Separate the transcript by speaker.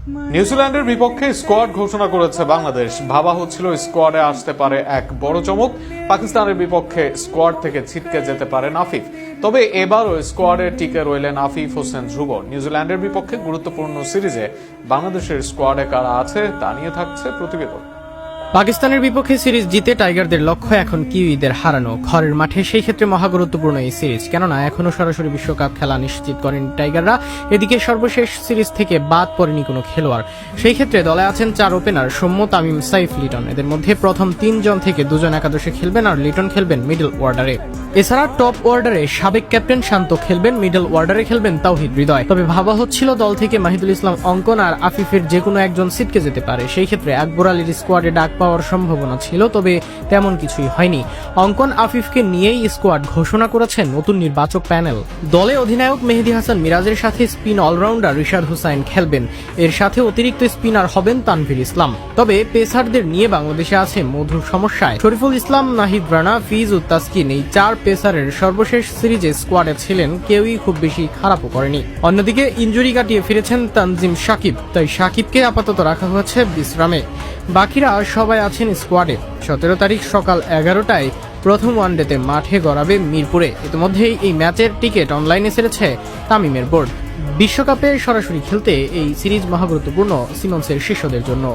Speaker 1: নিউজিল্যান্ডের বিপক্ষে স্কোয়াড ঘোষণা করেছে বাংলাদেশ। ভাবা হচ্ছিল স্কোয়াডে আসতে পারে এক বড় চমক। পাকিস্তানের বিপক্ষে স্কোয়াড থেকে ছিটকে যেতে পারেন আফিফ। তবে এবারও স্কোয়াডে টিকে রইলেন আফিফ হোসেন ধ্রুব। নিউজিল্যান্ডের বিপক্ষে গুরুত্বপূর্ণ সিরিজে বাংলাদেশের স্কোয়াডে কারা আছে তা নিয়ে থাকছে প্রতিবেদন।
Speaker 2: পাকিস্তানের বিপক্ষে সিরিজ জিতে টাইগারদের লক্ষ্য এখন কিউইদের হারানো ঘরের মাঠে। সেই ক্ষেত্রে মহাগুরুত্বপূর্ণ এই সিরিজ, কেননা এখনো সরাসরি বিশ্বকাপ খেলা নিশ্চিত করেন টাইগাররা। এদিকে সর্বশেষ সিরিজ থেকে বাদ পড়েনি কোনো খেলোয়াড়। সেই ক্ষেত্রে দলে আছেন 4 ওপেনার সৌম্য, তামিম, সাইফ, লিটন। এদের মধ্যে প্রথম 3 জন থেকে 2 জন একাদশে খেলবেন আর লিটন খেলবেন মিডল ওয়ার্ডারে। এছাড়া টপ ওয়ার্ডারে সাবেক ক্যাপ্টেন শান্ত খেলবেন, মিডল ওয়ার্ডারে খেলবেন তাওহিদ হৃদয়। তবে ভাবা হচ্ছিল দল থেকে মাহিদুল ইসলাম অঙ্কন আর আফিফের যে কোনো একজন ছিটকে যেতে পারে। সেই ক্ষেত্রে আকবর আলীর স্কোয়াডে ডাক পাওয়ার সম্ভাবনা ছিল, তবে তেমন কিছুই হয়নি। অঙ্কন আফিফকে নিয়েই স্কোয়াড ঘোষণা করেছেন নতুন নির্বাচক প্যানেল। দলে অধিনায়ক মেহেদী হাসান মিরাজের সাথে স্পিন অলরাউন্ডার রিশাদ হুসাইন খেলবেন। এর সাথে অতিরিক্ত স্পিনার হবেন তানভীর ইসলাম। তবে পেসারদের নিয়ে বাংলাদেশে আছে মধুর সমস্যায়। শরীফুল ইসলাম, নাহিদ রানা, ফিজ ও তাসকিন এই 4 পেসারের সর্বশেষ সিরিজে স্কোয়াডে ছিলেন, কেউই খুব বেশি খারাপও করেনি। অন্যদিকে ইনজুরি কাটিয়ে ফিরেছেন তানজিম সাকিব, তাই সাকিবকে আপাতত রাখা হয়েছে বিশ্রামে। বাকিরা সবাই আছেন স্কোয়াডে। 17 তারিখ সকাল 11টায় প্রথম ওয়ানডেতে মাঠে গড়াবে মিরপুরে। ইতিমধ্যেই এই ম্যাচের টিকিট অনলাইনে ছেড়েছে তামিমের বোর্ড। বিশ্বকাপে সরাসরি খেলতে এই সিরিজ মহাগুরুত্বপূর্ণ সিমন্সের শিষ্যদের জন্য।